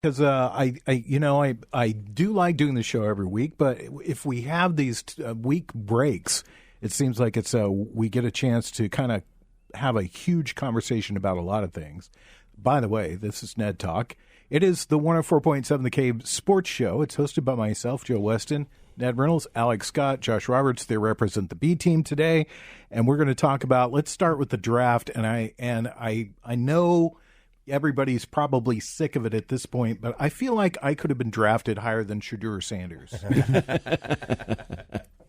Because I do like doing the show every week, but if we have these week breaks, it seems like we get a chance to kind of have a huge conversation about a lot of things. By the way, this is Ned Talk. It is the 104.7 The Cave Sports Show. It's hosted by myself, Joe Westen, Ned Reynolds, Alex Scott, Josh Roberts. They represent the B team today, and we're going to talk about. Let's start with the draft. And I know everybody's probably sick of it at this point, but I feel like I could have been drafted higher than Shedeur Sanders.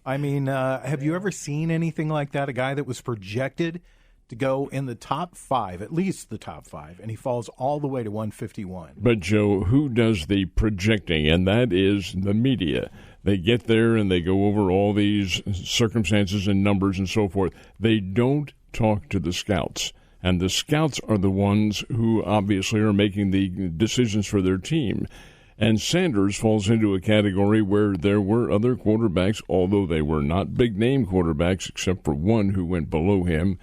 I mean, have you ever seen anything like that? A guy that was projected to go in the top 5, at least the top 5, and he falls all the way to 151. But, Joe, who does the projecting? And that is the media. They get there and they go over all these circumstances and numbers and so forth. They don't talk to the scouts. And the scouts are the ones who obviously are making the decisions for their team. And Sanders falls into a category where there were other quarterbacks, although they were not big-name quarterbacks, except for one who went below him,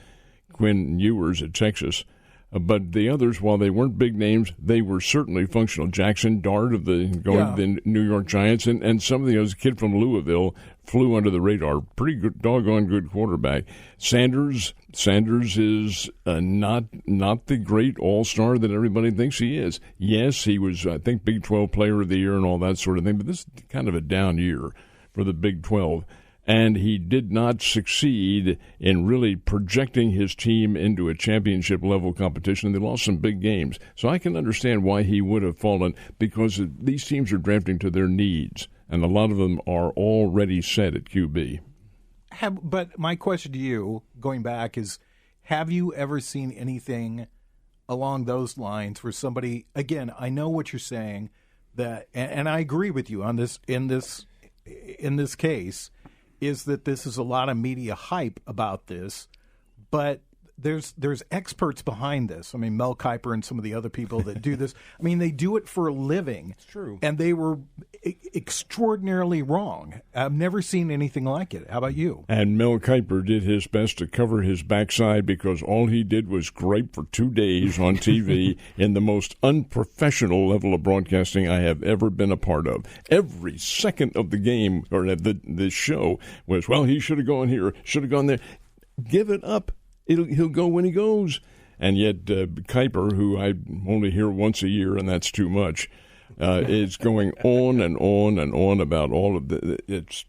Quinn Ewers at Texas. But the others, while they weren't big names, they were certainly functional. Jackson Dart of the New York Giants, and some of the others, kid from Louisville, flew under the radar. Pretty good, doggone good quarterback. Sanders is not the great all-star that everybody thinks he is. Yes, he was, I think, Big 12 Player of the Year and all that sort of thing, but this is kind of a down year for the Big 12. And he did not succeed in really projecting his team into a championship-level competition. They lost some big games. So I can understand why he would have fallen, because these teams are drafting to their needs, and a lot of them are already set at QB. But my question to you, going back, is have you ever seen anything along those lines where somebody, again, I know what you're saying, that, and I agree with you on this in this case, is that this is a lot of media hype about this, but there's experts behind this. I mean, Mel Kiper and some of the other people that do this. I mean, they do it for a living. It's true. And they were extraordinarily wrong. I've never seen anything like it. How about you? And Mel Kiper did his best to cover his backside, because all he did was gripe for 2 days on TV in the most unprofessional level of broadcasting I have ever been a part of. Every second of the game, or the show, was, well, he should have gone here, should have gone there. Give it up. He'll go when he goes. And yet Kiper, who I only hear once a year, and that's too much, is going on and on and on about all of it's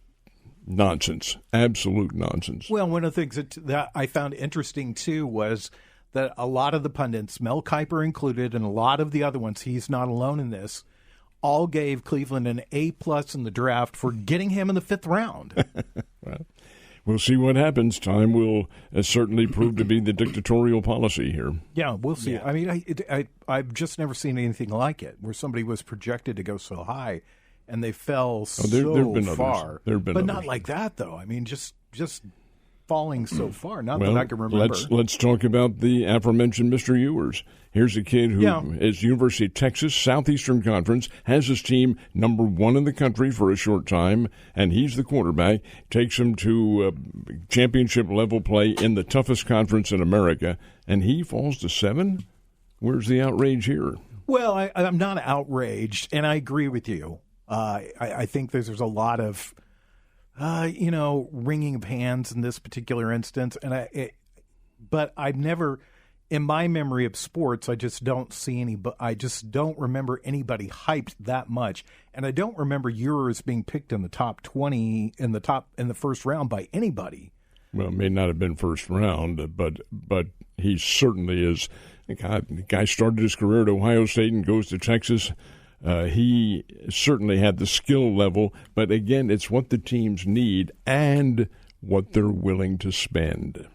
nonsense, absolute nonsense. Well, one of the things that I found interesting, too, was that a lot of the pundits, Mel Kiper included, and a lot of the other ones, he's not alone in this, all gave Cleveland an A+ in the draft for getting him in the 5th round. Well, we'll see what happens. Time will certainly prove to be the dictatorial policy here. Yeah, we'll see. Yeah. I mean, I've just never seen anything like it, where somebody was projected to go so high, and they fell so far. But not like that, though. I mean, just falling so far. Not that I can remember. Let's talk about the aforementioned Mr. Ewers. Here's a kid who is University of Texas, Southeastern Conference, has his team number 1 in the country for a short time, and he's the quarterback, takes him to championship-level play in the toughest conference in America, and he falls to 7? Where's the outrage here? Well, I'm not outraged, and I agree with you. I think there's a lot of, wringing of hands in this particular instance, but I've never, in my memory of sports, I just don't remember anybody hyped that much, and I don't remember Ewers being picked in the top 20 in the first round by anybody. Well, it may not have been first round, but he certainly is. The guy started his career at Ohio State and goes to Texas. He certainly had the skill level, but again, it's what the teams need and what they're willing to spend.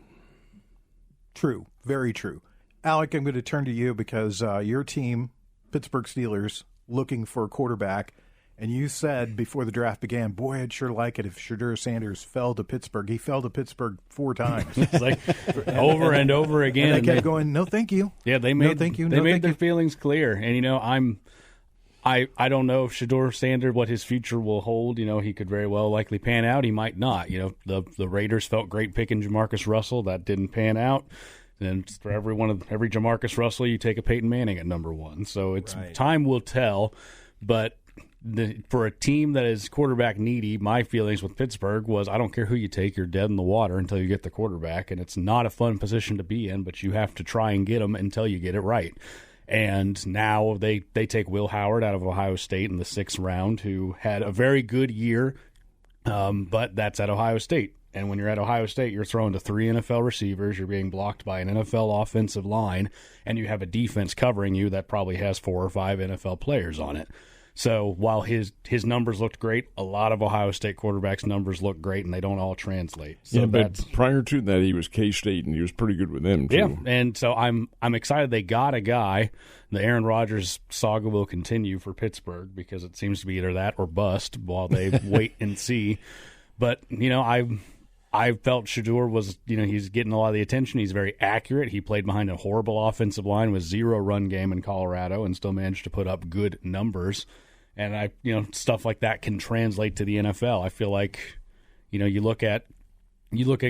True, very true. Alec, I'm going to turn to you because your team, Pittsburgh Steelers, looking for a quarterback, and you said before the draft began, boy, I'd sure like it if Shedeur Sanders fell to Pittsburgh. He fell to Pittsburgh 4 times. It's like over and over again. And they kept going, no, thank you. Yeah, they made their feelings clear. And, I don't know if Shedeur Sanders, what his future will hold. He could very well likely pan out. He might not. The Raiders felt great picking Jamarcus Russell. That didn't pan out. And for every Jamarcus Russell, you take a Peyton Manning at number 1. So it's time will tell. But for a team that is quarterback needy, my feelings with Pittsburgh was I don't care who you take, you're dead in the water until you get the quarterback. And it's not a fun position to be in, but you have to try and get them until you get it right. And now they take Will Howard out of Ohio State in the 6th round, who had a very good year, but that's at Ohio State. And when you're at Ohio State, you're throwing to 3 NFL receivers, you're being blocked by an NFL offensive line, and you have a defense covering you that probably has 4 or 5 NFL players on it. So while his numbers looked great, a lot of Ohio State quarterbacks' numbers look great, and they don't all translate. So but prior to that, he was K-State, and he was pretty good with them, too. Yeah, and so I'm excited they got a guy. The Aaron Rodgers saga will continue for Pittsburgh because it seems to be either that or bust while they wait and see. But, I felt Shedeur was, he's getting a lot of the attention. He's very accurate. He played behind a horrible offensive line with 0 run game in Colorado and still managed to put up good numbers. And stuff like that can translate to the NFL. I feel like, you look at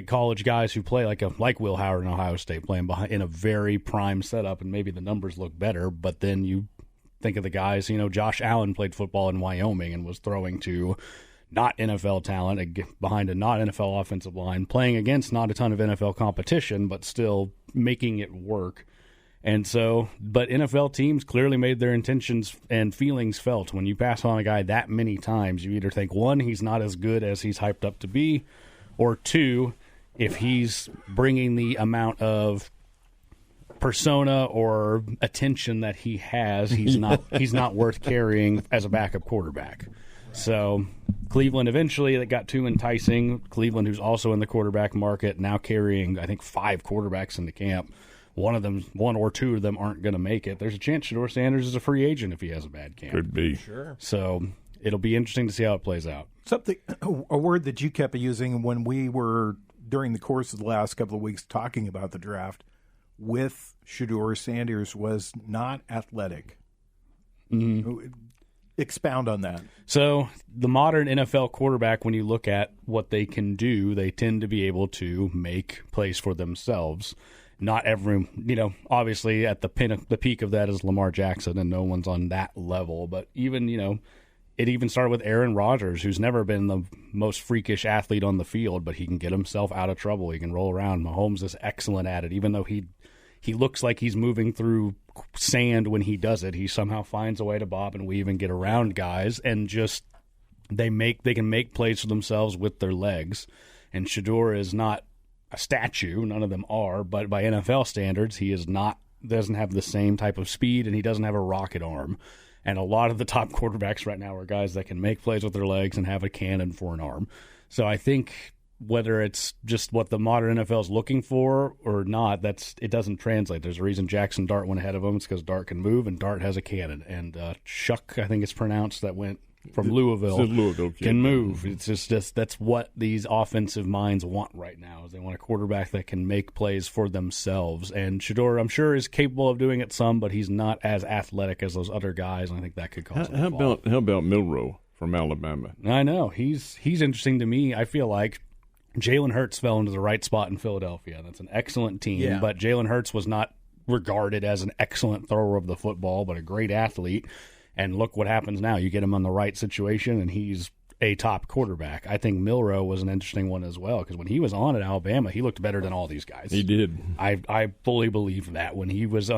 college guys who play like Will Howard in Ohio State playing behind in a very prime setup, and maybe the numbers look better. But then you think of the guys, Josh Allen played football in Wyoming and was throwing to not NFL talent behind a not NFL offensive line, playing against not a ton of NFL competition, but still making it work. And so, but NFL teams clearly made their intentions and feelings felt. When you pass on a guy that many times, you either think, 1, he's not as good as he's hyped up to be, or 2, if he's bringing the amount of persona or attention that he has, he's not worth carrying as a backup quarterback. So Cleveland eventually, that got too enticing. Cleveland, who's also in the quarterback market, now carrying, I think, 5 quarterbacks into camp. One or two of them aren't going to make it. There's a chance Shedeur Sanders is a free agent if he has a bad camp. Could be. Sure. So it'll be interesting to see how it plays out. A word that you kept using when we were, during the course of the last couple of weeks, talking about the draft with Shedeur Sanders was not athletic. Mm-hmm. Expound on that. So the modern NFL quarterback, when you look at what they can do, they tend to be able to make plays for themselves. Not every, obviously at the peak of that is Lamar Jackson, and no one's on that level. But even, it even started with Aaron Rodgers, who's never been the most freakish athlete on the field, but he can get himself out of trouble. He can roll around. Mahomes is excellent at it, even though he looks like he's moving through sand when he does it. He somehow finds a way to bob and weave and get around guys, and just they can make plays for themselves with their legs. And Shedeur is not a statue, none of them are, but by NFL standards, he doesn't have the same type of speed, and he doesn't have a rocket arm. And a lot of the top quarterbacks right now are guys that can make plays with their legs and have a cannon for an arm. So I think whether it's just what the modern NFL is looking for or not, it doesn't translate. There's a reason Jackson Dart went ahead of him. It's because Dart can move, and Dart has a cannon. And Shuck, I think it's pronounced, that went from Louisville can move. It's just that's what these offensive minds want right now, is they want a quarterback that can make plays for themselves. And Shedeur, I'm sure, is capable of doing it some, but he's not as athletic as those other guys, and I think that could cause him to fall. How about Milroe from Alabama? I know. He's interesting to me. I feel like Jalen Hurts fell into the right spot in Philadelphia. That's an excellent team, but Jalen Hurts was not regarded as an excellent thrower of the football, but a great athlete. And look what happens now. You get him on the right situation, and he's a top quarterback. I think Milroe was an interesting one as well, because when he was on at Alabama, he looked better than all these guys. He did. I fully believe that. When he was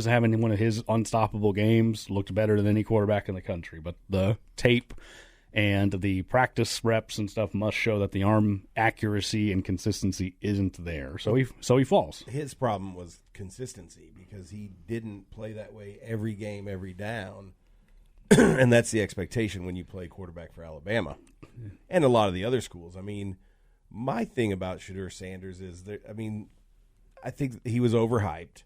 having one of his unstoppable games, looked better than any quarterback in the country. But the tape and the practice reps and stuff must show that the arm accuracy and consistency isn't there. So he falls. His problem was consistency, because he didn't play that way every game, every down. And that's the expectation when you play quarterback for Alabama and a lot of the other schools. I mean, my thing about Shedeur Sanders is that, I think he was overhyped.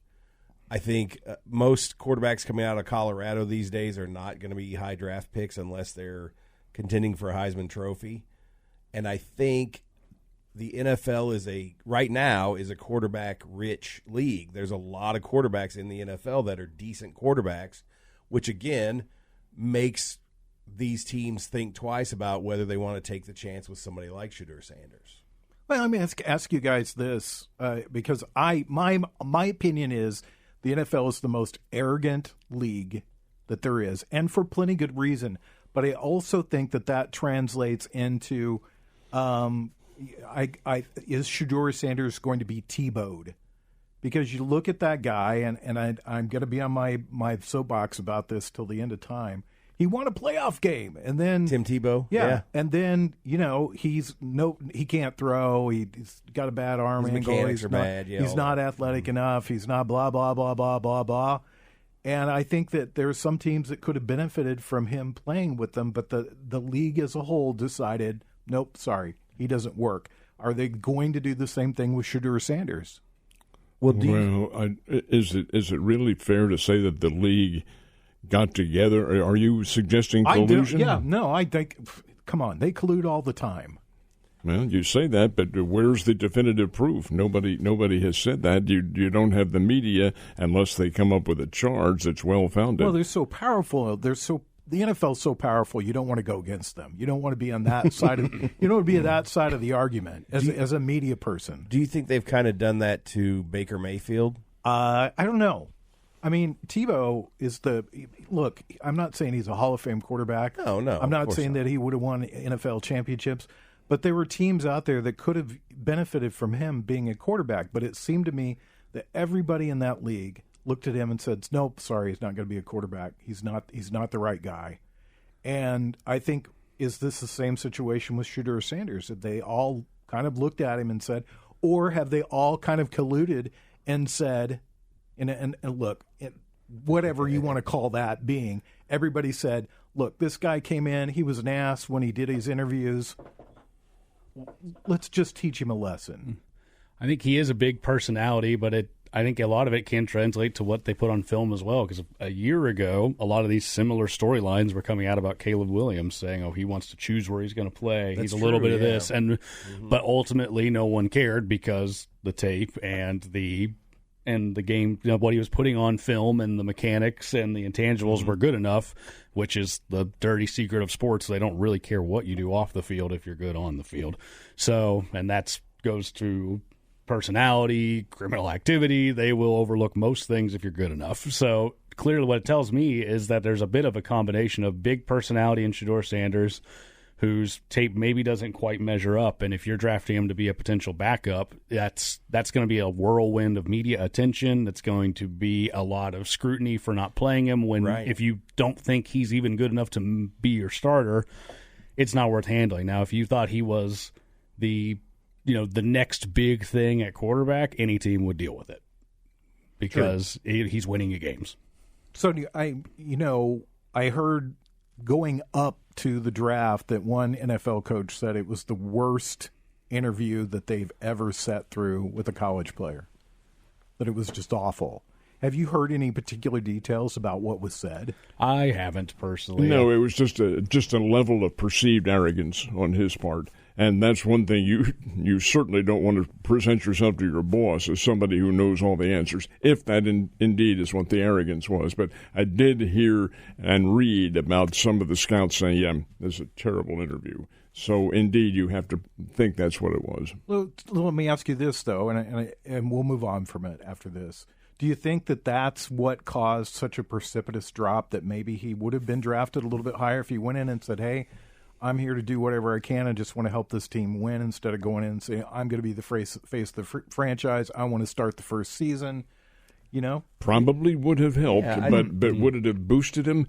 I think most quarterbacks coming out of Colorado these days are not going to be high draft picks unless they're contending for a Heisman Trophy. And I think the NFL right now is a quarterback-rich league. There's a lot of quarterbacks in the NFL that are decent quarterbacks, which, again, makes these teams think twice about whether they want to take the chance with somebody like Shedeur Sanders. Well, let me ask you guys this, because my opinion is the NFL is the most arrogant league that there is, and for plenty good reason. But I also think that translates into, is Shedeur Sanders going to be Tebowed? Because you look at that guy, and I'm going to be on my soapbox about this till the end of time. He won a playoff game, and then Tim Tebow, yeah. And then he can't throw. He's got a bad arm angle. He's not athletic enough. He's not blah blah blah blah blah blah. And I think that there's some teams that could have benefited from him playing with them, but the league as a whole decided, nope, sorry, he doesn't work. Are they going to do the same thing with Shedeur Sanders? Is it really fair to say that the league got together? Are you suggesting collusion? I think, come on, they collude all the time. Well, you say that, but where's the definitive proof? Nobody has said that. You don't have the media unless they come up with a charge that's well-founded. Well, they're so powerful. The NFL's so powerful, you don't want to go against them. You don't want to be on that side of you don't want to be on that side of the argument as a media person. Do you think they've kind of done that to Baker Mayfield? I don't know. I mean, Tebow is look, I'm not saying he's a Hall of Fame quarterback. No. I'm not saying that he would have won NFL championships, but there were teams out there that could have benefited from him being a quarterback. But it seemed to me that everybody in that league looked at him and said, nope, sorry, he's not going to be a quarterback. He's not the right guy. And I think, is this the same situation with Shedeur Sanders? That they all kind of looked at him and said, or have they all kind of colluded and said, and look, whatever you want to call that being, everybody said, look, this guy came in, he was an ass when he did his interviews. Let's just teach him a lesson. I think he is a big personality, but I think a lot of it can translate to what they put on film as well, because a year ago, a lot of these similar storylines were coming out about Caleb Williams saying, oh, he wants to choose where he's going to play. He's a little bit of this. But ultimately, no one cared because the tape and the game, what he was putting on film and the mechanics and the intangibles were good enough, which is the dirty secret of sports. They don't really care what you do off the field if you're good on the field. So, and that goes to personality, criminal activity. They will overlook most things if you're good enough. So clearly what it tells me is that there's a bit of a combination of big personality in Shedeur Sanders, whose tape maybe doesn't quite measure up, and if you're drafting him to be a potential backup, that's going to be a whirlwind of media attention. That's going to be a lot of scrutiny for not playing him if you don't think he's even good enough to be your starter, it's not worth handling. Now, if you thought he was the next big thing at quarterback, any team would deal with it because he's winning you games. So I heard going up to the draft that one NFL coach said it was the worst interview that they've ever sat through with a college player, that it was just awful. Have you heard any particular details about what was said? I haven't personally. No, it was just a level of perceived arrogance on his part. And that's one thing you certainly don't want to present yourself to your boss as somebody who knows all the answers, if that indeed is what the arrogance was. But I did hear and read about some of the scouts saying, yeah, this is a terrible interview. So, indeed, you have to think that's what it was. Well, let me ask you this, though, and we'll move on from it after this. Do you think that that's what caused such a precipitous drop, that maybe he would have been drafted a little bit higher if he went in and said, hey, I'm here to do whatever I can and just want to help this team win, instead of going in and saying, I'm going to be the face of the franchise. I want to start the first season, Probably would have helped, but would it have boosted him?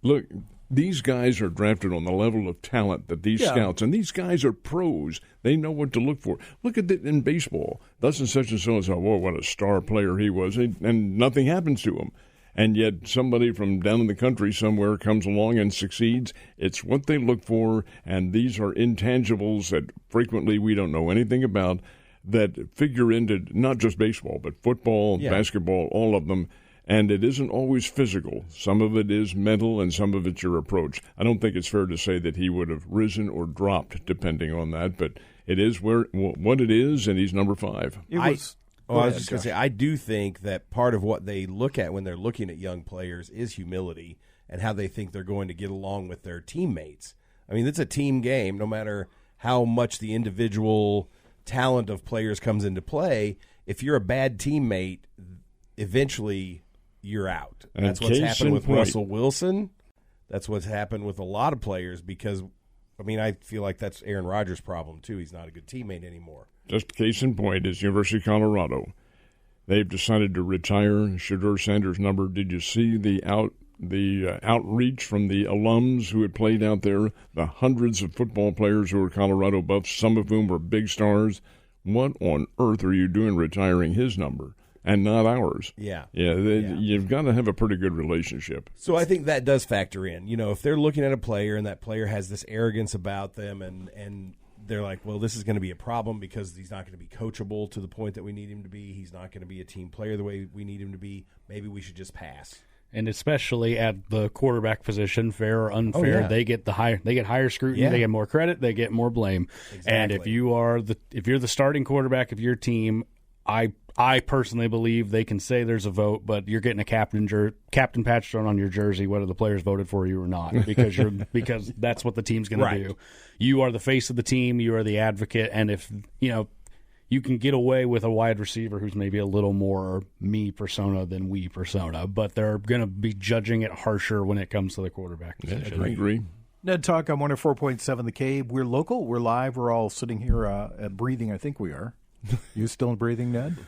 Look, these guys are drafted on the level of talent that these scouts, and these guys are pros. They know what to look for. Look at it in baseball. Thus and such and so and so, whoa, what a star player he was, and nothing happens to him. And yet somebody from down in the country somewhere comes along and succeeds. It's what they look for, and these are intangibles that frequently we don't know anything about, that figure into not just baseball, but football, basketball, all of them. And it isn't always physical. Some of it is mental, and some of it's your approach. I don't think it's fair to say that he would have risen or dropped depending on that, but it is what it is, and he's number 5. I was just going to say, I do think that part of what they look at when they're looking at young players is humility and how they think they're going to get along with their teammates. I mean, it's a team game. No matter how much the individual talent of players comes into play. If you're a bad teammate, eventually you're out. And that's what's happened with point. Russell Wilson. That's what's happened with a lot of players because, I feel like that's Aaron Rodgers' problem too. He's not a good teammate anymore. Just case in point is University of Colorado. They've decided to retire Shedeur Sanders' number. Did you see the outreach from the alums who had played out there, the hundreds of football players who were Colorado buffs, some of whom were big stars? What on earth are you doing retiring his number and not ours? Yeah. You've got to have a pretty good relationship. So I think that does factor in. If they're looking at a player and that player has this arrogance about them and they're like, well, this is going to be a problem because he's not going to be coachable to the point that we need him to be. He's not going to be a team player the way we need him to be. Maybe we should just pass. And especially at the quarterback position, fair or unfair, they get higher scrutiny, they get more credit, they get more blame. Exactly. And if you're the starting quarterback of your team, I personally believe they can say there's a vote, but you're getting a captain patch thrown on your jersey, whether the players voted for you or not, because that's what the team's going to do. You are the face of the team, you are the advocate, and if you can get away with a wide receiver who's maybe a little more me persona than we persona, but they're going to be judging it harsher when it comes to the quarterback position. I agree. Ned Talk on 104.7 The Cave. We're local. We're live. We're all sitting here breathing. I think we are. You still breathing, Ned?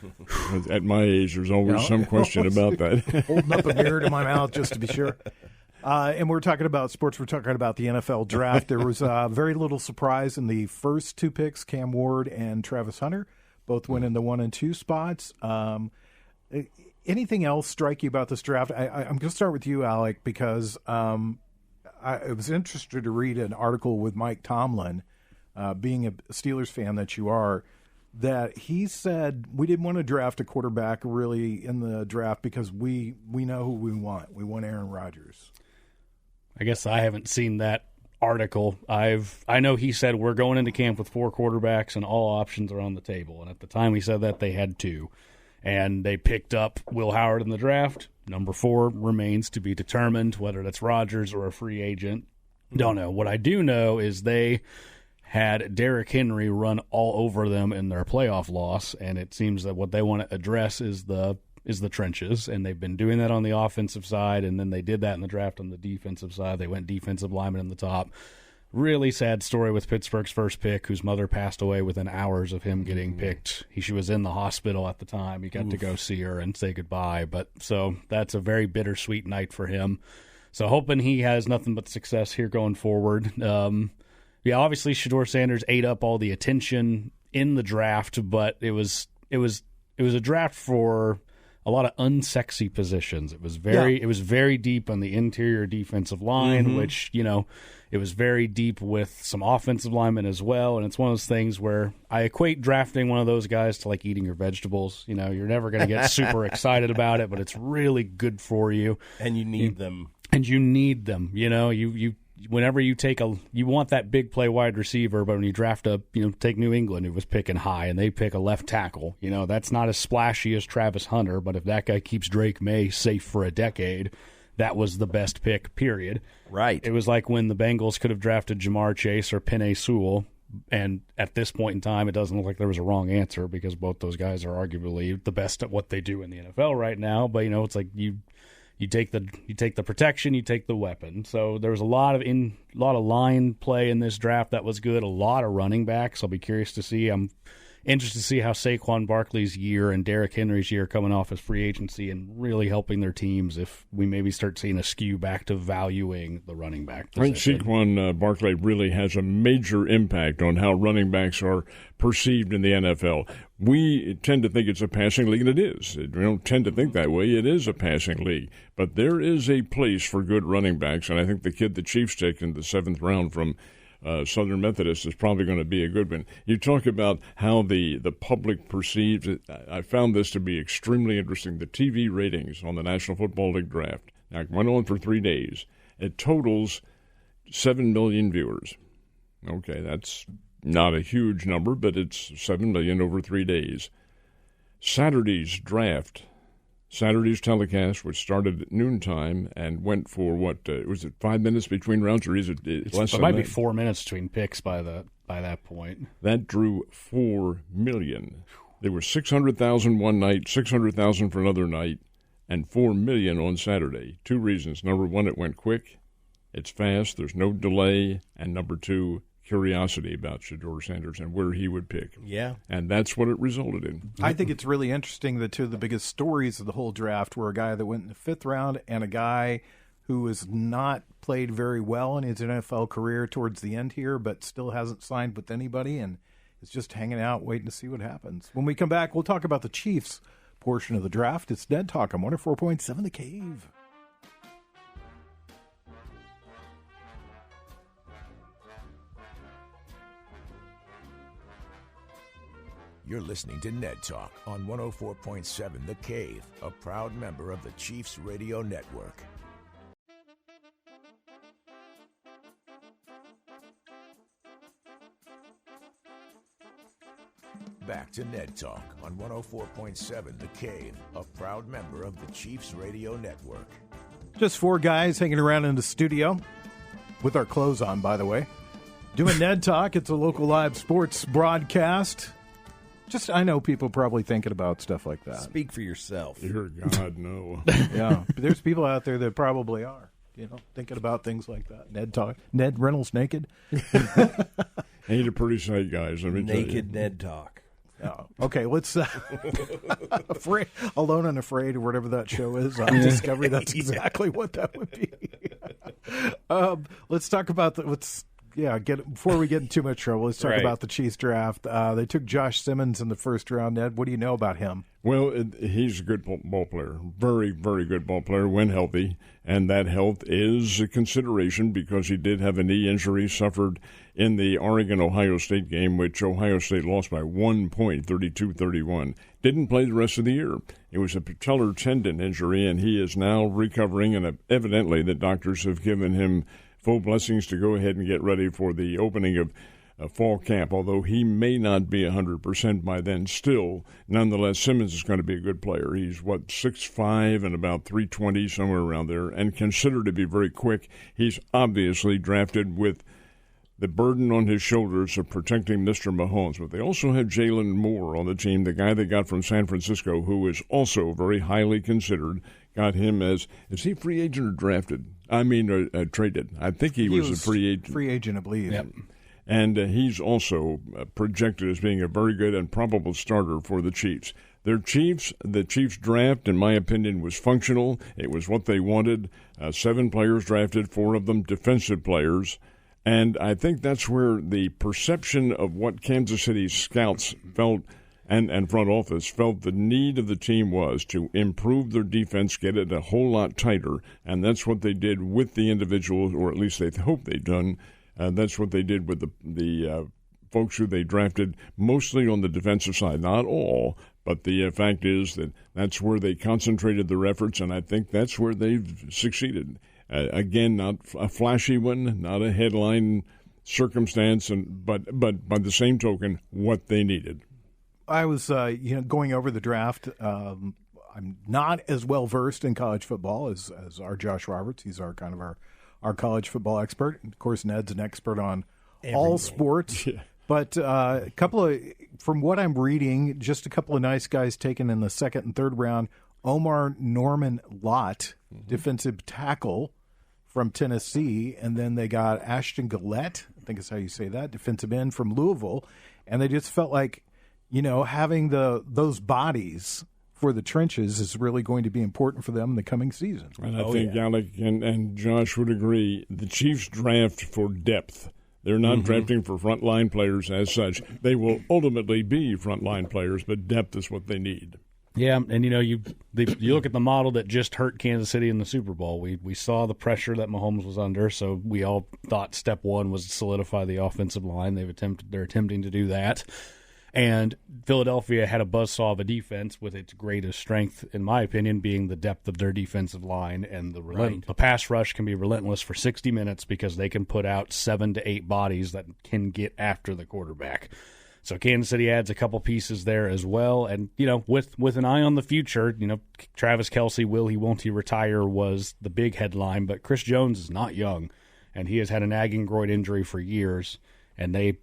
At my age, there's always some question about that. Holding up a mirror to my mouth just to be sure. And we're talking about sports. We're talking about the NFL draft. There was very little surprise in the first two picks, Cam Ward and Travis Hunter, both went in the 1 and 2 spots. Anything else strike you about this draft? I'm going to start with you, Alec, because I was interested to read an article with Mike Tomlin, being a Steelers fan that you are, that he said we didn't want to draft a quarterback really in the draft because we know who we want. We want Aaron Rodgers. I guess I haven't seen that article. I know he said we're going into camp with 4 quarterbacks and all options are on the table. And at the time he said that, they had 2. And they picked up Will Howard in the draft. Number 4 remains to be determined, whether that's Rodgers or a free agent. Don't know. What I do know is they had Derrick Henry run all over them in their playoff loss, and it seems that what they want to address is the trenches, and they've been doing that on the offensive side, and then they did that in the draft on the defensive side. They went defensive lineman in the top. Really sad story with Pittsburgh's first pick, whose mother passed away within hours of him getting picked. She was in the hospital at the time. He got to go see her and say goodbye. So that's a very bittersweet night for him. So hoping he has nothing but success here going forward. Obviously Shedeur Sanders ate up all the attention in the draft, but it was a draft for a lot of unsexy positions. It was very deep on the interior defensive line, which, it was very deep with some offensive linemen as well. And it's one of those things where I equate drafting one of those guys to like eating your vegetables. You're never going to get super excited about it, but it's really good for you. And you need them. And you need them. Whenever you you want that big play wide receiver, but when you draft take New England, who was picking high, and they pick a left tackle, that's not as splashy as Travis Hunter, but if that guy keeps Drake May safe for a decade, that was the best pick, period. Right. It was like when the Bengals could have drafted Jamar Chase or Penei Sewell, and at this point in time, it doesn't look like there was a wrong answer because both those guys are arguably the best at what they do in the NFL right now. But it's like you take the protection, you take the weapon. So there was a lot of line play in this draft that was good. A lot of running backs. I'll be curious to see. I'm interested to see how Saquon Barkley's year and Derrick Henry's year coming off as free agency and really helping their teams, if we maybe start seeing a skew back to valuing the running back position. I think Saquon Barkley really has a major impact on how running backs are perceived in the NFL. We tend to think it's a passing league, and it is. We don't tend to think that way. It is a passing league. But there is a place for good running backs, and I think the kid the Chiefs take in the 7th round from Southern Methodist is probably going to be a good one. You talk about how the public perceives it. I found this to be extremely interesting. The TV ratings on the National Football League draft went on for 3 days. It totals 7 million viewers. Okay, that's not a huge number, but it's 7 million over 3 days. Saturday's telecast, which started at noontime and went for was it 5 minutes between rounds, or is it less than that? It might be 4 minutes between picks by the by that point. That drew 4 million. There were 600,000 one night, 600,000 for another night, and 4 million on Saturday. 2 reasons. Number one, it went quick. It's fast. There's no delay. And number 2, curiosity about Shedeur Sanders and where he would pick. Yeah. And that's what it resulted in. I think it's really interesting that 2 of the biggest stories of the whole draft were a guy that went in the 5th round and a guy who has not played very well in his NFL career towards the end here, but still hasn't signed with anybody and is just hanging out, waiting to see what happens. When we come back, we'll talk about the Chiefs portion of the draft. It's Ned Talk on 104.7 The Cave. You're listening to Ned Talk on 104.7 The Cave, a proud member of the Chiefs Radio Network. Back to Ned Talk on 104.7 The Cave, a proud member of the Chiefs Radio Network. Just 4 guys hanging around in the studio with our clothes on, by the way. Doing Ned Talk. It's a local live sports broadcast. I know people probably thinking about stuff like that. Speak for yourself. Dear God, no. Yeah, but there's people out there that probably are, thinking about things like that. Ned Talk. Ned Reynolds naked. Ain't a pretty sight, guys. Let me tell you. Naked Ned Talk. Oh, okay, let's Alone and Afraid or whatever that show is on Discovery. That's exactly what that would be. Let's talk about before we get in too much trouble, let's talk about the Chiefs draft. They took Josh Simmons in the 1st round. Ned, what do you know about him? Well, he's a good ball player, very, very good ball player when healthy, and that health is a consideration because he did have a knee injury suffered in the Oregon-Ohio State game, which Ohio State lost by 1 point, 32-31. Didn't play the rest of the year. It was a patellar tendon injury, and he is now recovering, and evidently the doctors have given him full blessings to go ahead and get ready for the opening of fall camp, although he may not be 100% by then. Still, nonetheless, Simmons is going to be a good player. He's, 6'5" and about 320, somewhere around there, and considered to be very quick. He's obviously drafted with the burden on his shoulders of protecting Mr. Mahomes. But they also have Jalen Moore on the team, the guy they got from San Francisco, who is also very highly considered. Got him is he free agent or drafted? I mean, traded. I think he was a free agent. Free agent, I believe. Yep. And he's also projected as being a very good and probable starter for the Chiefs. The Chiefs draft, in my opinion, was functional. It was what they wanted. 7 players drafted, 4 of them defensive players. And I think that's where the perception of what Kansas City scouts felt and front office felt the need of the team was to improve their defense, get it a whole lot tighter. And that's what they did with the individuals, or at least they hope they've done. That's what they did with the folks who they drafted, mostly on the defensive side. Not all, but the fact is that that's where they concentrated their efforts, and I think that's where they've succeeded. Again, not a flashy one, not a headline circumstance, but by the same token, what they needed. I was going over the draft. I'm not as well versed in college football as our Josh Roberts. He's our college football expert. Of course, Ned's an expert on all sports. Yeah. But from what I'm reading, just a couple of nice guys taken in the 2nd and 3rd round. Omar Norman Lott, defensive tackle from Tennessee, and then they got Ashton Gillette, I think is how you say that, defensive end from Louisville, and they just felt like, having those bodies for the trenches is really going to be important for them in the coming season. And I think Alec and Josh would agree, the Chiefs draft for depth. They're not drafting for frontline players as such. They will ultimately be frontline players, but depth is what they need. Yeah, and you look at the model that just hurt Kansas City in the Super Bowl. We saw the pressure that Mahomes was under, so we all thought step one was to solidify the offensive line. They're attempting to do that. And Philadelphia had a buzzsaw of a defense with its greatest strength, in my opinion, being the depth of their defensive line. And the pass rush can be relentless for 60 minutes because they can put out 7 to 8 bodies that can get after the quarterback. So Kansas City adds a couple pieces there as well. And, with an eye on the future, Travis Kelce, won't he retire was the big headline. But Chris Jones is not young, and he has had a nagging groin injury for years. And they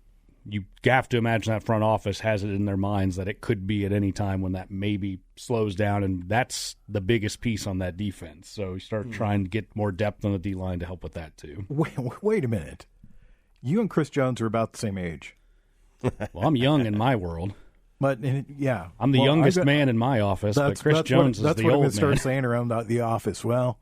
you have to imagine that front office has it in their minds that it could be at any time when that maybe slows down, and that's the biggest piece on that defense. So you start trying to get more depth on the D-line to help with that too. Wait a minute. You and Chris Jones are about the same age. Well, I'm young in my world. But yeah, I'm the youngest man in my office, but Chris Jones is the old man. That's what I'm going to start saying around the office. Well,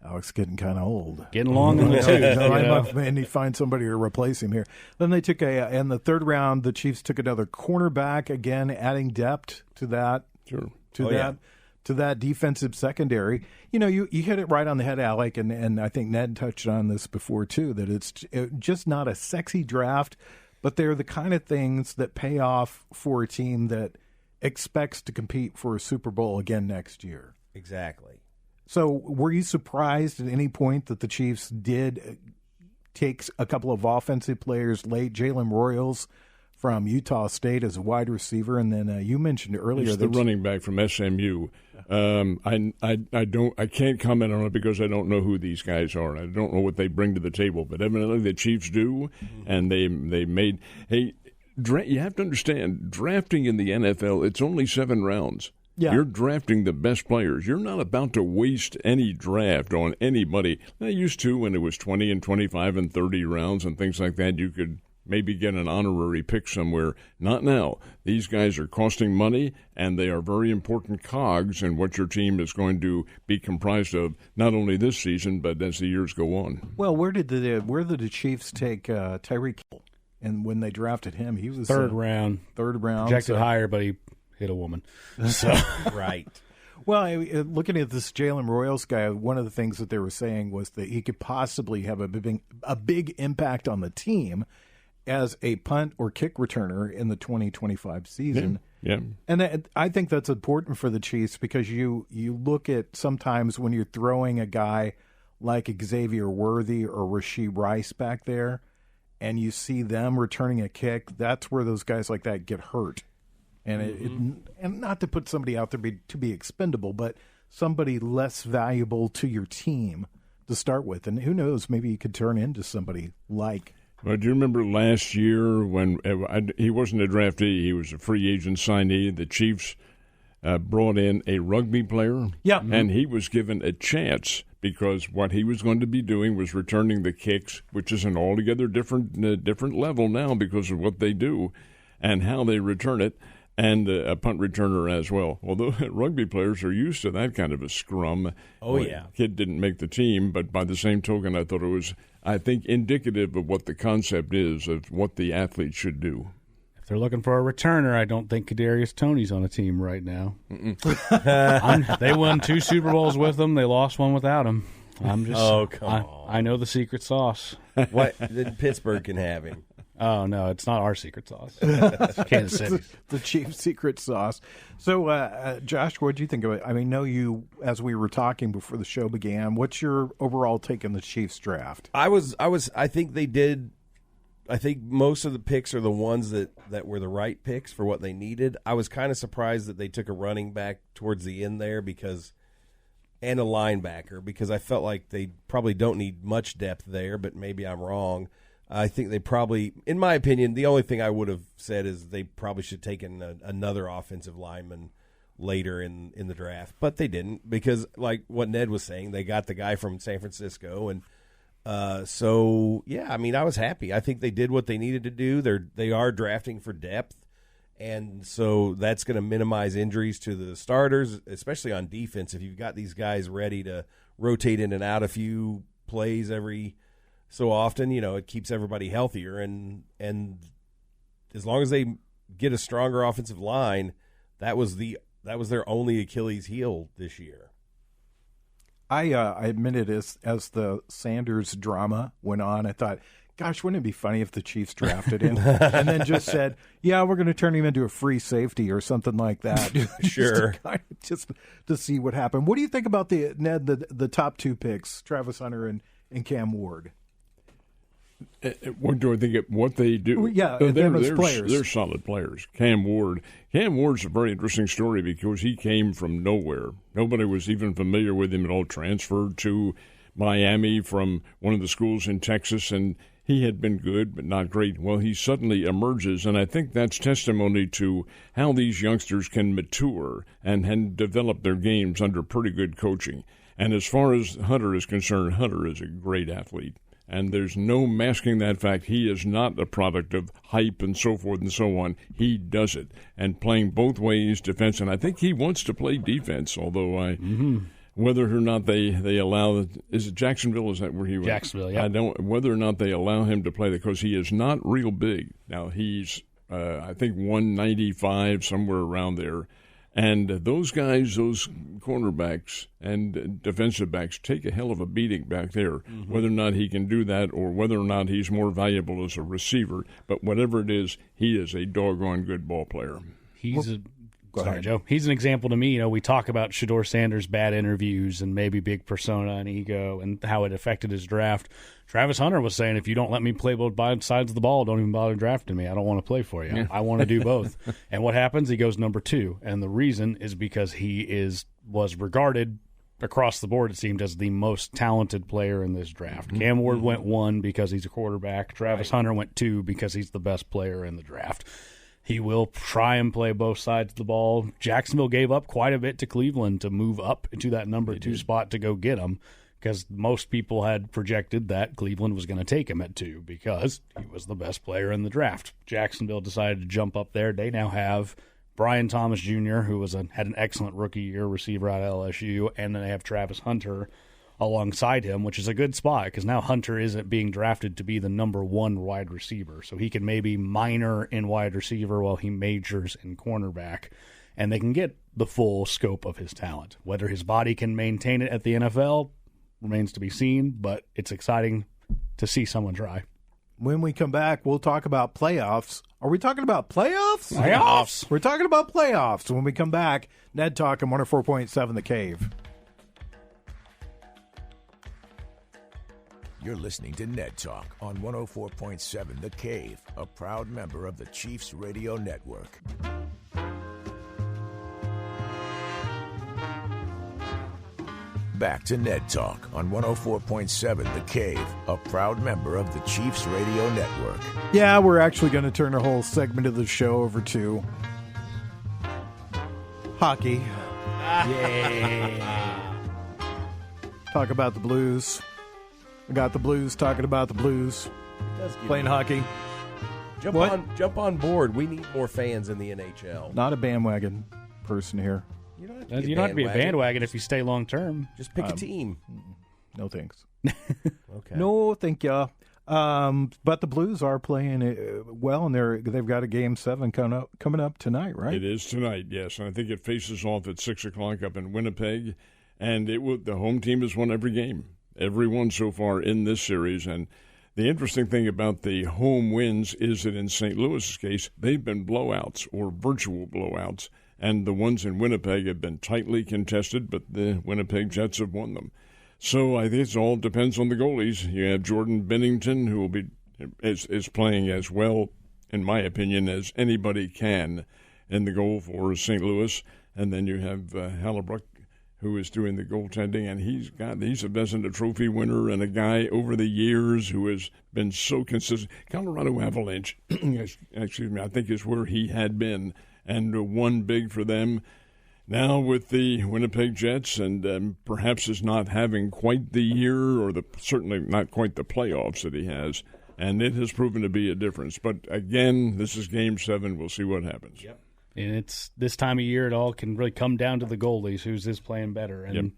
Alex getting kind of old. Getting long in the tooth. I need to find somebody to replace him here. Then they took in the third round, the Chiefs took another cornerback, again adding depth to that. Sure. To that defensive secondary. You know, you hit it right on the head, Alec, and I think Ned touched on this before too, that it's just not a sexy draft, but they're the kind of things that pay off for a team that expects to compete for a Super Bowl again next year. Exactly. So were you surprised at any point that the Chiefs did take a couple of offensive players late? Jalen Royals from Utah State as a wide receiver, and then you mentioned earlier he's the running back from SMU. I can't comment on it because I don't know who these guys are. I don't know what they bring to the table, but evidently the Chiefs do, and they made. Hey, you have to understand, drafting in the NFL, it's only 7 rounds. Yeah. You're drafting the best players. You're not about to waste any draft on anybody. They used to when it was 20 and 25 and 30 rounds and things like that. You could maybe get an honorary pick somewhere. Not now. These guys are costing money, and they are very important cogs in what your team is going to be comprised of, not only this season, but as the years go on. Well, where did the Chiefs take Tyreek Hill? And when they drafted him, he was third round. Projected higher, but he hit a woman. So right. Well, looking at this Jalen Royals guy, one of the things that they were saying was that he could possibly have a big impact on the team as a punt or kick returner in the 2025 season. Yeah. And I think that's important for the Chiefs because you look at sometimes when you're throwing a guy like Xavier Worthy or Rashee Rice back there and you see them returning a kick, that's where those guys like that get hurt. And and not to put somebody out there to be expendable, but somebody less valuable to your team to start with. And who knows, maybe you could turn into somebody like. Well, do you remember last year when he wasn't a draftee, he was a free agent signee, the Chiefs brought in a rugby player? Yeah. And he was given a chance because what he was going to be doing was returning the kicks, which is an altogether different level now because of what they do and how they return it. And a punt returner as well. Although rugby players are used to that kind of a scrum. Kid didn't make the team, but by the same token, I thought it was, indicative of what the concept is of what the athlete should do. If they're looking for a returner, I don't think Kadarius Toney's on a team right now. They won 2 Super Bowls with him. They lost 1 without him. Come on. I know the secret sauce. What? Then Pittsburgh can have him. Oh, no, it's not our secret sauce. It's Kansas City. The Chiefs' secret sauce. So, Josh, what did you think of it? I mean, as we were talking before the show began, what's your overall take on the Chiefs draft? I think they did. I think most of the picks are the ones that were the right picks for what they needed. I was kind of surprised that they took a running back towards the end there and a linebacker because I felt like they probably don't need much depth there, but maybe I'm wrong. I think they probably, in my opinion, the only thing I would have said is they probably should have taken another offensive lineman later in the draft. But they didn't because, like what Ned was saying, they got the guy from San Francisco. And so, yeah, I mean, I was happy. I think they did what they needed to do. They are drafting for depth. And so that's going to minimize injuries to the starters, especially on defense. If you've got these guys ready to rotate in and out a few plays every so often, it keeps everybody healthier, and as long as they get a stronger offensive line, that was their only Achilles heel this year. I admitted as the Sanders drama went on, I thought, gosh, wouldn't it be funny if the Chiefs drafted him and then just said, yeah, we're going to turn him into a free safety or something like that. Sure. just to see what happened. What do you think about the top 2 picks, Travis Hunter and Cam Ward? What do I think of what they do? Yeah, they're solid players. Cam Ward's a very interesting story because he came from nowhere. Nobody was even familiar with him at all. Transferred to Miami from one of the schools in Texas, and he had been good but not great. Well, he suddenly emerges, and I think that's testimony to how these youngsters can mature and develop their games under pretty good coaching. And as far as Hunter is concerned, Hunter is a great athlete. And there's no masking that fact. He is not a product of hype and so forth and so on. He does it. And playing both ways, defense, and I think he wants to play defense, although whether or not they allow – is it Jacksonville? Is that where he went? Jacksonville, yeah. Whether or not they allow him to play because he is not real big. Now, he's, I think, 195, somewhere around there. And those guys, those cornerbacks and defensive backs, take a hell of a beating back there, whether or not he can do that or whether or not he's more valuable as a receiver. But whatever it is, he is a doggone good ball player. Sorry, Joe. He's an example to me. You know, we talk about Shedeur Sanders' bad interviews and maybe big persona and ego and how it affected his draft. Travis Hunter was saying, if you don't let me play both sides of the ball, don't even bother drafting me. I don't want to play for you. Yeah. I want to do both. And what happens? He goes number 2. And the reason is because he was regarded across the board, it seemed, as the most talented player in this draft. Cam Ward went 1 because he's a quarterback. Travis Hunter went 2 because he's the best player in the draft. He will try and play both sides of the ball. Jacksonville gave up quite a bit to Cleveland to move up into that number 2 spot to go get him, because most people had projected that Cleveland was going to take him at 2 because he was the best player in the draft. Jacksonville decided to jump up there. They now have Brian Thomas Jr., who had an excellent rookie year receiver out of LSU, and then they have Travis Hunter alongside him, which is a good spot because now Hunter isn't being drafted to be the number 1 wide receiver. So he can maybe minor in wide receiver while he majors in cornerback, and they can get the full scope of his talent. Whether his body can maintain it at the NFL remains to be seen, but it's exciting to see someone try. When we come back, we'll talk about playoffs. Are we talking about playoffs? Playoffs! We're talking about playoffs. When we come back, Ned Talk on 104.7 The Cave. You're listening to Ned Talk on 104.7 The Cave, a proud member of the Chiefs Radio Network. Back to Ned Talk on 104.7 The Cave, a proud member of the Chiefs Radio Network. Yeah, we're actually going to turn a whole segment of the show over to hockey. Yeah. Talk about the Blues. We got the Blues talking about the Blues. Playing hockey. Jump on board. We need more fans in the NHL. Not a bandwagon person here. You don't have to be a bandwagon if you stay long term. Just pick a team. No thanks. Okay. No, thank you. But the Blues are playing well, and they've got a Game 7 coming up tonight, right? It is tonight, yes. And I think it faces off at 6 o'clock up in Winnipeg. And the home team has won every game. Every one so far in this series. And the interesting thing about the home wins is that in St. Louis's case, they've been blowouts or virtual blowouts. And the ones in Winnipeg have been tightly contested, but the Winnipeg Jets have won them. So I think it all depends on the goalies. You have Jordan Binnington, who is playing as well, in my opinion, as anybody can in the goal for St. Louis. And then you have Hallebrecht, who is doing the goaltending, and he's a Vezina Trophy winner and a guy over the years who has been so consistent. Colorado Avalanche, excuse me, I think is where he had been and won big for them. Now with the Winnipeg Jets, and perhaps is not having quite the year or certainly not quite the playoffs that he has, and it has proven to be a difference. But again, this is Game 7. We'll see what happens. Yep. And it's this time of year, it all can really come down to the goalies, who's playing better. And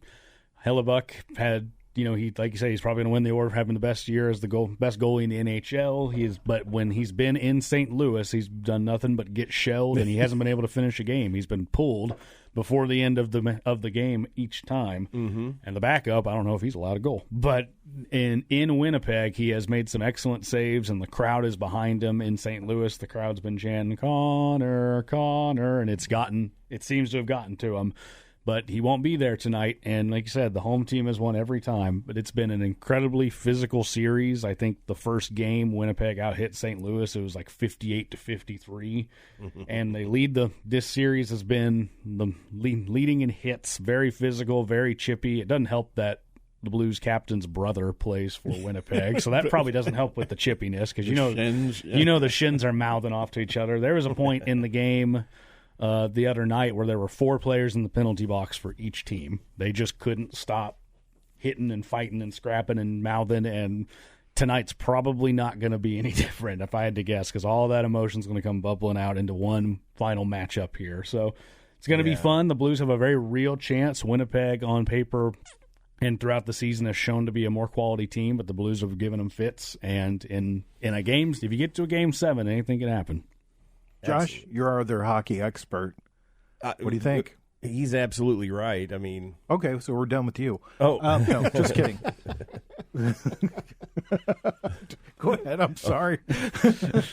Hellebuck had, he, like you say, he's probably going to win the award for having the best year as the best goalie in the NHL. But when he's been in St. Louis, he's done nothing but get shelled, and he hasn't been able to finish a game. He's been pulled before the end of the game each time. Mm-hmm. And the backup, I don't know if he's allowed a goal. But in Winnipeg, he has made some excellent saves, and the crowd is behind him. In St. Louis, the crowd's been chanting, Connor, Connor, and it seems to have gotten to him. But he won't be there tonight, and like you said, the home team has won every time. But it's been an incredibly physical series. I think the first game, Winnipeg out-hit St. Louis. It was like 58-53, and they lead this series has been the leading in hits, very physical, very chippy. It doesn't help that the Blues captain's brother plays for Winnipeg, so that probably doesn't help with the chippiness because the Shins are mouthing off to each other. There was a point in the game the other night where there were 4 players in the penalty box for each team. They just couldn't stop hitting and fighting and scrapping and mouthing, and tonight's probably not going to be any different if I had to guess, because all that emotion's going to come bubbling out into one final matchup here. So it's going to be fun. The Blues have a very real chance. Winnipeg on paper and throughout the season has shown to be a more quality team, but the Blues have given them fits. And in a game, if you get to a Game 7, anything can happen. Josh, Absolutely. you're our other hockey expert. What do you think? He's absolutely right. I mean, Okay, so we're done with you. oh, No, just kidding. Go ahead. I'm sorry.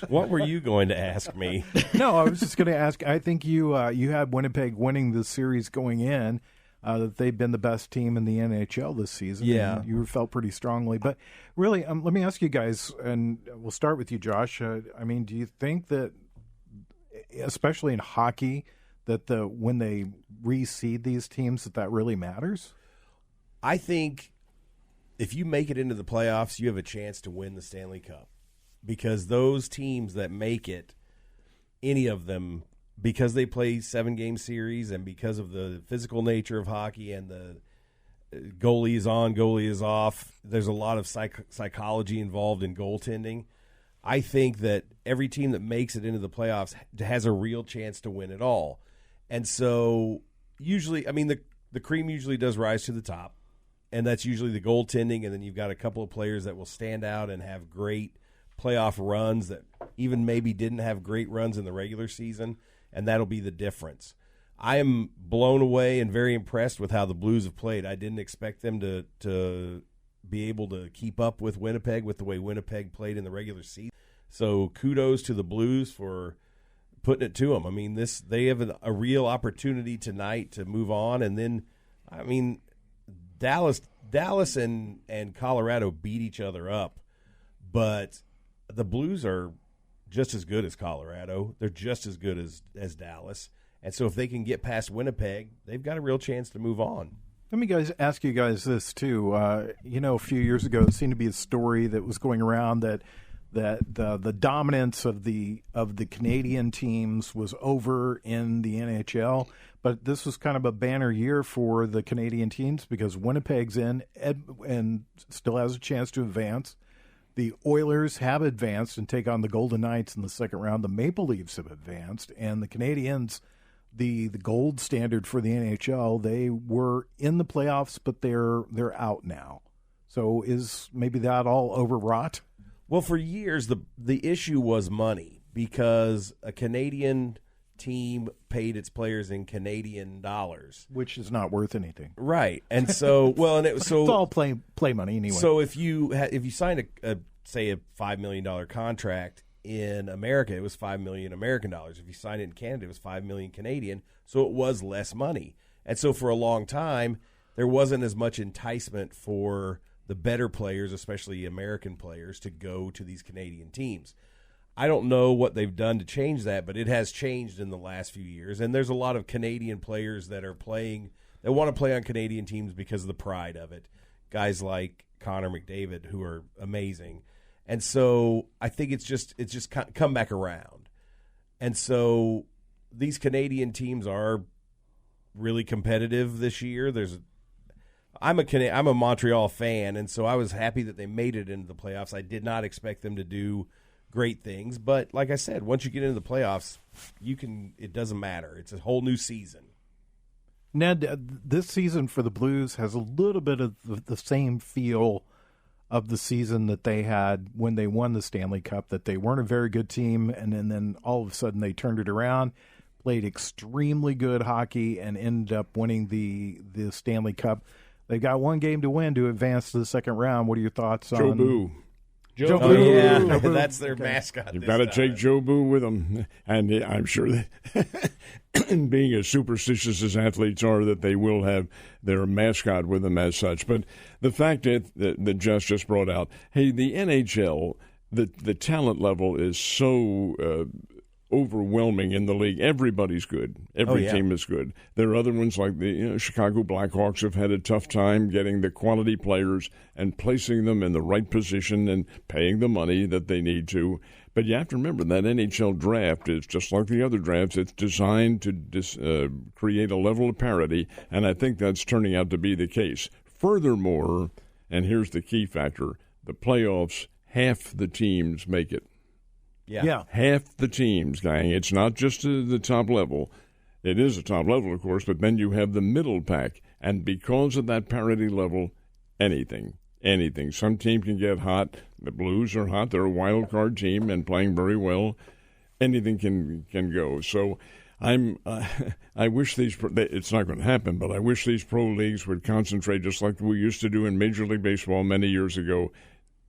what were you going to ask me? No, I was just going to ask. I think you had Winnipeg winning the series going in. That they've been the best team in the NHL this season. Yeah. And you felt pretty strongly. But really, let me ask you guys, and we'll start with you, Josh. I mean, do you think that, especially in hockey, that when they reseed these teams, that really matters? I think if you make it into the playoffs, you have a chance to win the Stanley Cup, because those teams that make it, any of them, because they play 7-game series and because of the physical nature of hockey and the goalie is on, goalie is off, there's a lot of psychology involved in goaltending. I think that every team that makes it into the playoffs has a real chance to win it all. And so usually, I mean, the cream usually does rise to the top, and that's usually the goaltending, and then you've got a couple of players that will stand out and have great playoff runs that even maybe didn't have great runs in the regular season, and that'll be the difference. I am blown away and very impressed with how the Blues have played. I didn't expect them to be able to keep up with Winnipeg with the way Winnipeg played in the regular season. So kudos to the Blues for putting it to them. I mean, they have a real opportunity tonight to move on, and then, I mean, Dallas and Colorado beat each other up, but the Blues are just as good as Colorado. They're just as good as Dallas, and so if they can get past Winnipeg, they've got a real chance to move on. Let me ask you guys this too. A few years ago, there seemed to be a story that was going around that the dominance of the Canadian teams was over in the NHL, but this was kind of a banner year for the Canadian teams because Winnipeg's in and still has a chance to advance. The Oilers have advanced and take on the Golden Knights in the second round. The Maple Leafs have advanced, and the Canadians, the gold standard for the NHL, they were in the playoffs, but they're out now. So is maybe that all overwrought? Well, for years, the issue was money, because a Canadian team paid its players in Canadian dollars, which is not worth anything, right? And so, it's all play money anyway. So if you sign a $5 million contract in America, it was $5 million American dollars. If you sign it in Canada, it was $5 million Canadian. So it was less money, and so for a long time, there wasn't as much enticement for the better players, especially American players, to go to these Canadian teams. I don't know what they've done to change that, but it has changed in the last few years. And there's a lot of Canadian players that want to play on Canadian teams because of the pride of it. Guys like Connor McDavid, who are amazing. And so I think it's just come back around. And so these Canadian teams are really competitive this year. I'm a Montreal fan, and so I was happy that they made it into the playoffs. I did not expect them to do great things, but like I said, once you get into the playoffs, it doesn't matter. It's a whole new season. Ned, this season for the Blues has a little bit of the same feel of the season that they had when they won the Stanley Cup, that they weren't a very good team, and then all of a sudden they turned it around, played extremely good hockey, and ended up winning the Stanley Cup. They got one game to win to advance to the second round. What are your thoughts on Joe Boo? Joe Oh, Boo. yeah, Joe Boo. that's their mascot. You've got to take Joe Boo with them, and I'm sure that being as superstitious as athletes are, that they will have their mascot with them as such. But the fact that Jess just brought out, hey, the NHL, the talent level is so overwhelming in the league. Everybody's good. Every team is good. There are other ones like the Chicago Blackhawks have had a tough time getting the quality players and placing them in the right position and paying the money that they need to. But you have to remember that NHL draft is just like the other drafts. It's designed to create a level of parity, and I think that's turning out to be the case. Furthermore, and here's the key factor, the playoffs, half the teams make it. Yeah. Half the teams, gang. It's not just the top level. It is a top level, of course, but then you have the middle pack. And because of that parity level, anything. Some team can get hot. The Blues are hot. They're a wild card team and playing very well. Anything can go. So I wish it's not going to happen, but I wish these pro leagues would concentrate just like we used to do in Major League Baseball many years ago.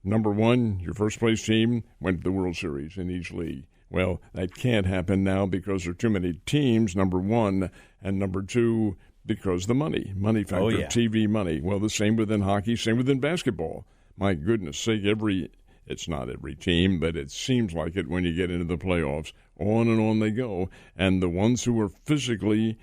Number one, your first-place team went to the World Series in each league. Well, that can't happen now because there are too many teams, number one, and number two, because the money factor, TV money. Well, the same within hockey, same within basketball. My goodness sake, it's not every team, but it seems like it when you get into the playoffs. On and on they go. And the ones who are physically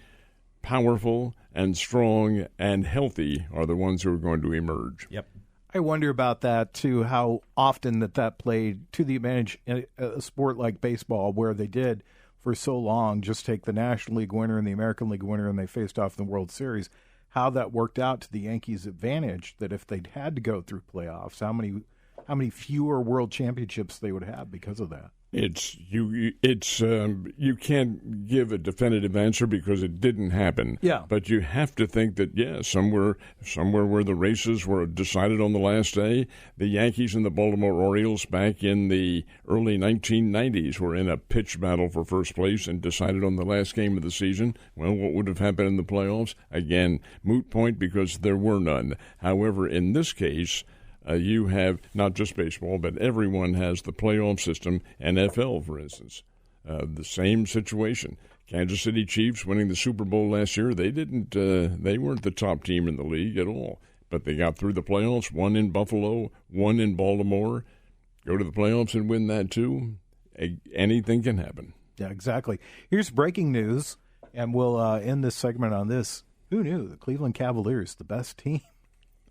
powerful and strong and healthy are the ones who are going to emerge. Yep. I wonder about that, too, how often that played to the advantage in a sport like baseball, where they did for so long just take the National League winner and the American League winner and they faced off in the World Series, how that worked out to the Yankees' advantage, that if they'd had to go through playoffs, how many fewer world championships they would have because of that. You can't give a definitive answer because it didn't happen. Yeah. But you have to think that, somewhere where the races were decided on the last day, the Yankees and the Baltimore Orioles back in the early 1990s were in a pitch battle for first place and decided on the last game of the season. Well, what would have happened in the playoffs? Again, moot point because there were none. However, in this case, you have not just baseball, but everyone has the playoff system. NFL, for instance, the same situation. Kansas City Chiefs winning the Super Bowl last year, they weren't the top team in the league at all, but they got through the playoffs, one in Buffalo, one in Baltimore. Go to the playoffs and win that too. Anything can happen. Yeah, exactly. Here's breaking news, and we'll end this segment on this. Who knew the Cleveland Cavaliers, the best team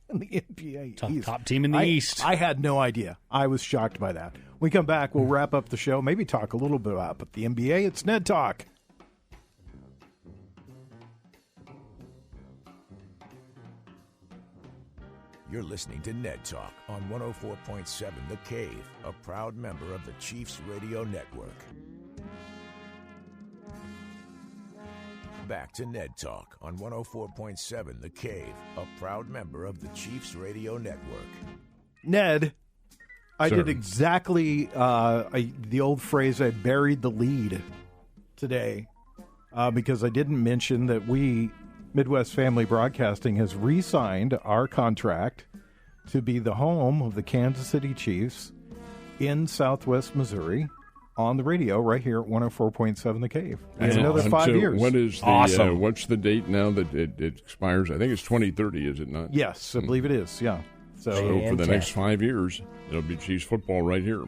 in the NBA East. Top team in the East. I had no idea. I was shocked by that. When we come back, we'll wrap up the show, maybe talk a little bit about the NBA. It's Ned Talk. You're listening to Ned Talk on 104.7 The Cave, a proud member of the Chiefs Radio Network. Back to Ned Talk on 104.7 The Cave, a proud member of the Chiefs Radio Network. Ned, I Sir. did exactly the old phrase, I buried the lead today because I didn't mention that Midwest Family Broadcasting, has re-signed our contract to be the home of the Kansas City Chiefs in Southwest Missouri, on the radio right here at 104.7 The Cave. It's another 5 years. What is the Awesome. What's the date now that it expires? I think it's 2030, is it not? Yes, I believe it is, yeah. So for the next 5 years, it'll be Chiefs football right here.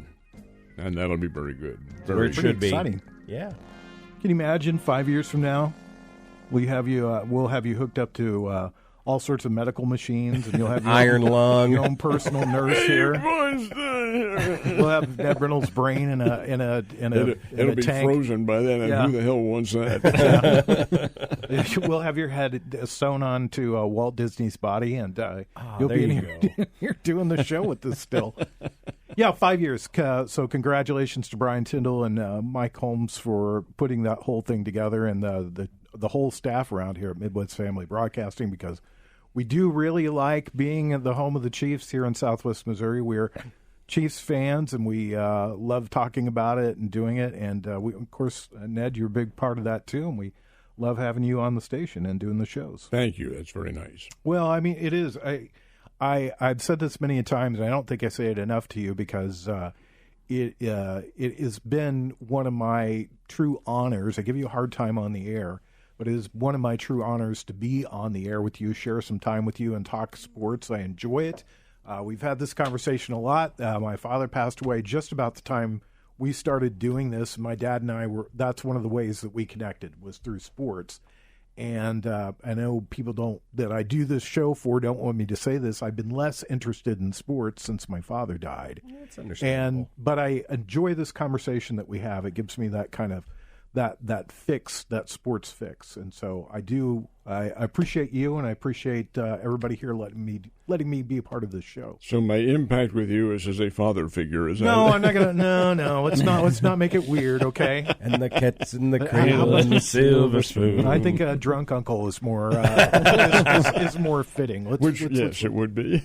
And that'll be very good. Very pretty exciting. Yeah. Can you imagine 5 years from now, we'll have you hooked up to all sorts of medical machines, and you'll have your Iron lung. your own personal nurse here. We'll have Ned Reynolds' brain in a It'll be tank. frozen by then, and Yeah. who the hell wants that? We'll have your head sewn on to Walt Disney's body, and you'll there be in you here you're doing the show with this still. Yeah, 5 years. So congratulations to Brian Tyndall and Mike Holmes for putting that whole thing together, and the whole staff around here at Midwest Family Broadcasting, because we do really like being at the home of the Chiefs here in Southwest Missouri. We're Chiefs fans, and we love talking about it and doing it. And we, of course, Ned, you're a big part of that too, and we love having you on the station and doing the shows. Thank you. That's very nice. Well, I mean, it is. I've said this many times, and I don't think I say it enough to you, because it has been one of my true honors. I give you a hard time on the air, but it is one of my true honors to be on the air with you, share some time with you, and talk sports. I enjoy it. We've had this conversation a lot. My father passed away just about the time we started doing this, my dad and I that's one of the ways that we connected was through sports. And I know people that I do this show for don't want me to say this. I've been less interested in sports since my father died. That's understandable. But I enjoy this conversation that we have. It gives me that kind of that fix, that sports fix. And so I appreciate you, and I appreciate everybody here letting me be a part of this show. So my impact with you is as a father figure, is that? No, I'm not gonna. No, let's not make it weird, okay? And the cats in the cradle and the silver spoon. I think a drunk uncle is more is more fitting. Yes, it would be.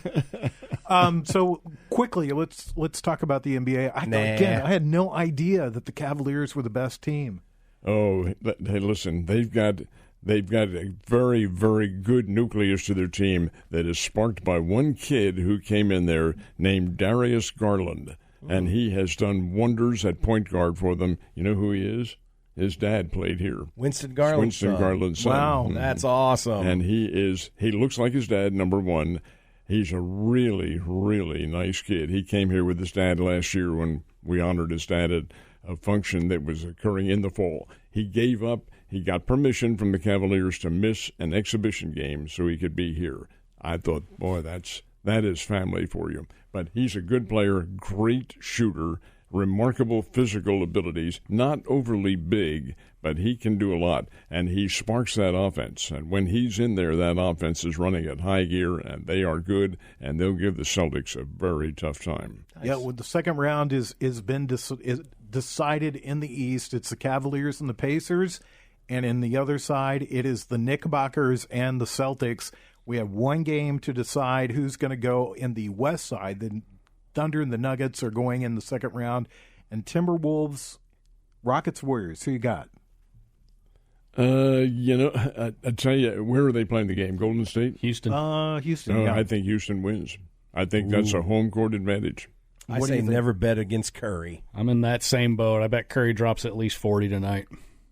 So quickly, let's talk about the NBA. I had no idea that the Cavaliers were the best team. Oh, hey, listen, they've got a very, very good nucleus to their team that is sparked by one kid who came in there named Darius Garland, and he has done wonders at point guard for them. You know who he is? His dad played here. Winston Garland's son. Wow, that's awesome. And he looks like his dad, number one. He's a really, really nice kid. He came here with his dad last year when we honored his dad at a function that was occurring in the fall. He gave up. He got permission from the Cavaliers to miss an exhibition game so he could be here. I thought, boy, that is family for you. But he's a good player, great shooter, remarkable physical abilities, not overly big, but he can do a lot, and he sparks that offense. And when he's in there, that offense is running at high gear, and they are good, and they'll give the Celtics a very tough time. Nice. Yeah, well, the second round is decided in the East. It's the Cavaliers and the Pacers, and in the other side, it is the Knickerbockers and the Celtics. We have one game to decide who's going to go in the West side. The Thunder and the Nuggets are going in the second round, and Timberwolves, Rockets, Warriors. Who you got? I tell you, where are they playing the game? Golden State? Houston. Houston. No, Yeah. I think Houston wins. I think that's a home court advantage. I say never bet against Curry. I'm in that same boat. I bet Curry drops at least 40 tonight.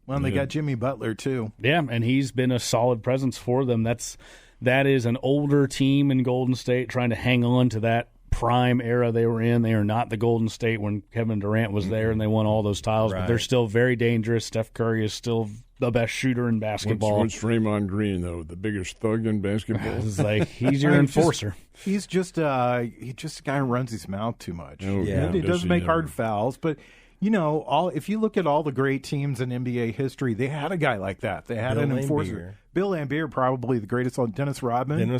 Well, and they got Jimmy Butler too. Yeah, and he's been a solid presence for them. That is an older team in Golden State trying to hang on to that prime era they were in. They are not the Golden State when Kevin Durant was there and they won all those titles, but they're still very dangerous. Steph Curry is still the best shooter in basketball. What's Draymond Green, though? The biggest thug in basketball? It's like he's your enforcer. He's just a guy who runs his mouth too much. Oh, yeah. He doesn't make hard fouls, but if you look at all the great teams in NBA history, they had a guy like that. They had an enforcer. Bill Laimbeer, probably the greatest. Dennis Rodman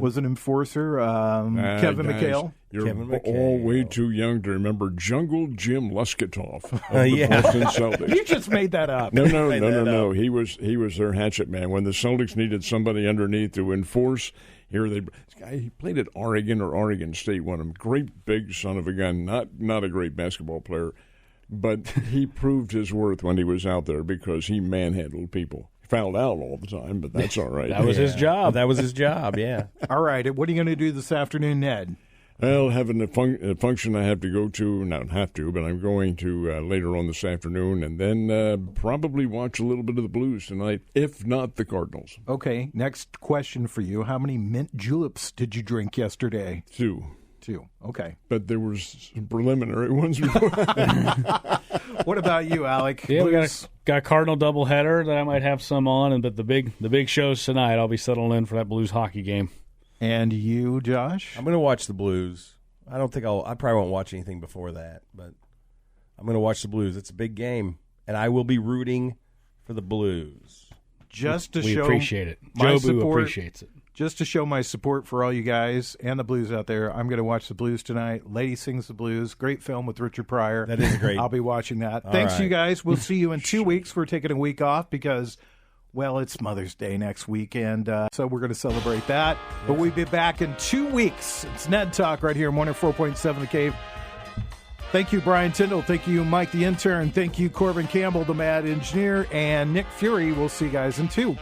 was an enforcer. Kevin McHale. You're all way too young to remember Jungle Jim Luskatoff of the Boston Celtics. You just made that up. No. He was their hatchet man. When the Celtics needed somebody underneath to enforce, this guy, he played at Oregon or Oregon State, one of them. Great big son of a gun, not a great basketball player. But he proved his worth when he was out there because he manhandled people. Fouled out all the time, but that's all right. That was his job. That was his job, yeah. All right. What are you going to do this afternoon, Ned? Well, having a function I have to go to, not have to, but I'm going to later on this afternoon, and then probably watch a little bit of the Blues tonight, if not the Cardinals. Okay, next question for you. How many mint juleps did you drink yesterday? 2. Okay. But there was some preliminary ones before. What about you, Alec? Yeah, we got a Cardinal doubleheader that I might have some on, but the big shows tonight. I'll be settling in for that Blues hockey game. And you, Josh? I'm going to watch the Blues. I probably won't watch anything before that, but I'm going to watch the Blues. It's a big game, and I will be rooting for the Blues. We appreciate it. Jobu appreciates it. Just to show my support for all you guys and the Blues out there, I'm going to watch the Blues tonight. Lady Sings the Blues. Great film with Richard Pryor. That is great. I'll be watching that. Thanks, you guys. We'll see you in 2 weeks. We're taking a week off because, well, it's Mother's Day next week, and so we're going to celebrate that. But we'll be back in 2 weeks. It's Ned Talk right here, 104.7 The Cave. Thank you, Brian Tyndall. Thank you, Mike the intern. Thank you, Corbin Campbell, the mad engineer, and Nick Fury. We'll see you guys in 2.